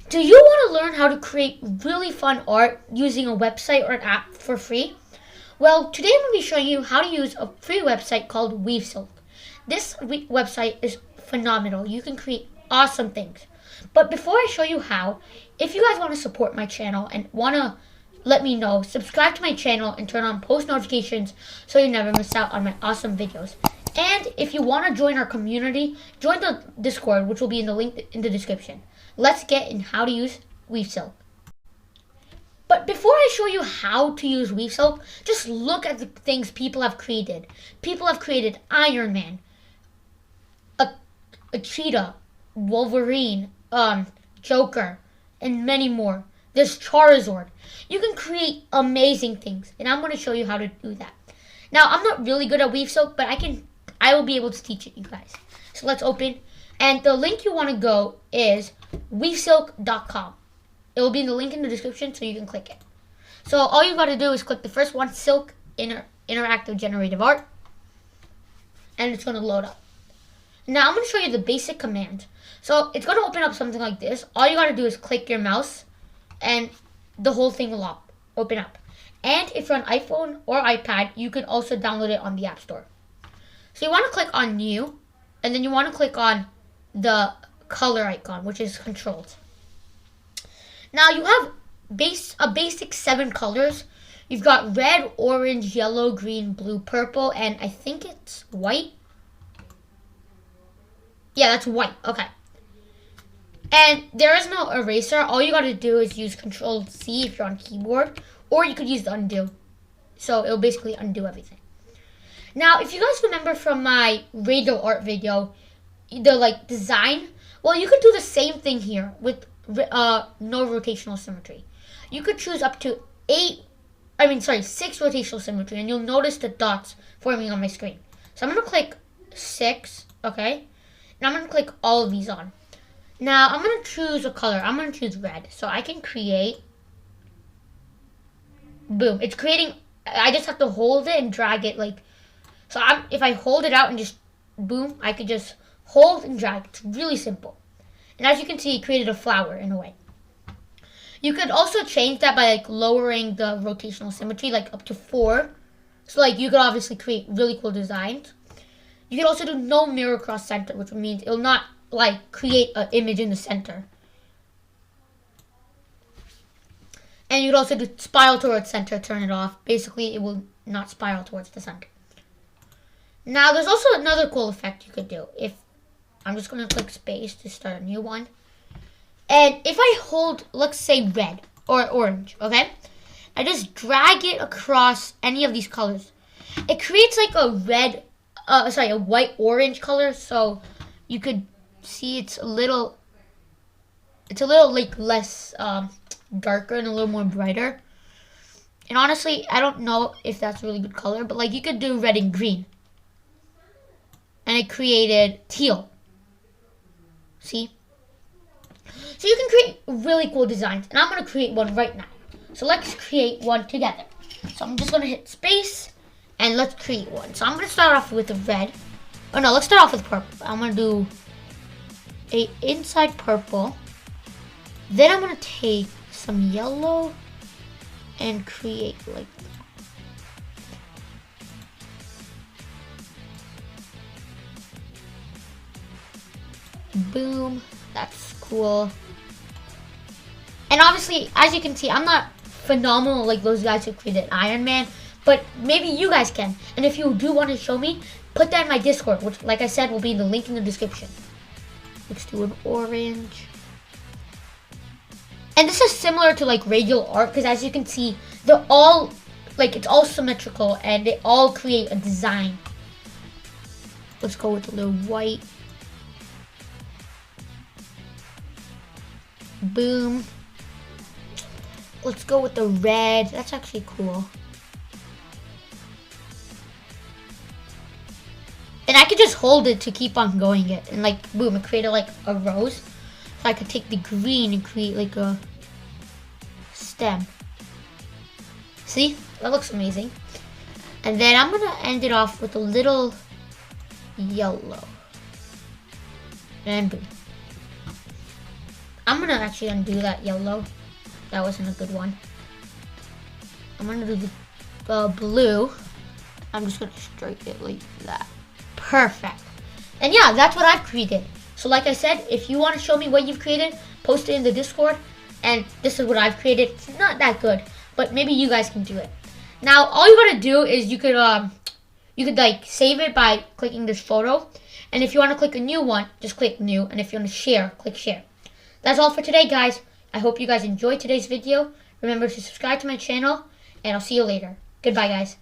Do you want to learn how to create really fun art using a website or an app for free? Well, today I'm going to be showing you how to use a free website called WeaveSilk. This website is phenomenal. You can create awesome things. But before I show you how, if you guys want to support my channel and want to let me know, subscribe to my channel and turn on post notifications so you never miss out on my awesome videos. And if you want to join our community, join the Discord, which will be in the link in the description. Let's get in how to use WeaveSilk. But before I show you how to use WeaveSilk, just look at the things people have created. People have created Iron Man, a cheetah, Wolverine, Joker, and many more. There's Charizard. You can create amazing things, and I'm going to show you how to do that. Now, I'm not really good at WeaveSilk, but I will be able to teach it you guys. So let's open, and the link you want to go is weavesilk.com. It will be in the link in the description, so you can click it. So all you got to do is click the first one, Silk Interactive Generative Art, and it's going to load up. Now I'm going to show you the basic command. So it's going to open up something like this. All you got to do is click your mouse, and the whole thing will open up. And if you're on iPhone or iPad, you can also download it on the App Store. So you want to click on New, and then you want to click on the color icon, which is controlled. Now you have a basic 7 colors. You've got red, orange, yellow, green, blue, purple, and I think it's white. Yeah, that's white. Okay. And there is no eraser. All you got to do is use Control-C if you're on keyboard, or you could use the undo. So it'll basically undo everything. Now, if you guys remember from my radial art video, the design, well, you could do the same thing here with no rotational symmetry. You could choose up to 6 rotational symmetry, and you'll notice the dots forming on my screen. So I'm going to click 6, okay? And I'm going to click all of these on. Now, I'm going to choose a color. I'm going to choose red. So I can create, boom. It's creating, I just have to hold it and drag it if I hold it out and just, boom, I could just hold and drag. It's really simple. And as you can see, it created a flower in a way. You could also change that by lowering the rotational symmetry up to 4. So you could obviously create really cool designs. You could also do no mirror cross center, which means it'll not create an image in the center. And you could also do spiral towards center, turn it off. Basically, it will not spiral towards the center. Now, there's also another cool effect you could do. I'm just going to click space to start a new one. And if I hold, let's say red or orange, okay? I just drag it across any of these colors. It creates a white-orange color, so you could see it's a little less darker and a little more brighter. And honestly, I don't know if that's a really good color, but you could do red and green. And it created teal. See? So you can create really cool designs, and I'm going to create one right now. So let's create one together. So I'm just going to hit space, and let's create one. So I'm going to start off with the red. Oh no, let's start off with purple. I'm going to do a inside purple. Then I'm going to take some yellow and create boom. That's cool. And obviously, as you can see, I'm not phenomenal like those guys who created Iron Man, but maybe you guys can. And if you do want to show me, put that in my Discord, which, like I said, will be in the link in the description. Let's do an orange. And this is similar to radial art, because as you can see, they're all it's all symmetrical and they all create a design. Let's go with a little white. Boom. Let's go with the red. That's actually cool. And I could just hold it to keep on going it. And boom, it created a rose. So I could take the green and create a stem. See? That looks amazing. And then I'm gonna end it off with a little yellow. And boom. I'm gonna actually undo that yellow. That wasn't a good one. I'm gonna do the blue. I'm just gonna strike it like that. Perfect. And yeah, that's what I've created. So like I said, if you want to show me what you've created, post it in the Discord. And this is what I've created. It's not that good, but maybe you guys can do it. Now, all you gotta do is you could like save it by clicking this photo. And if you want to click a new one, just click new. And if you want to share, click share. That's all for today, guys. I hope you guys enjoyed today's video. Remember to subscribe to my channel, and I'll see you later. Goodbye, guys.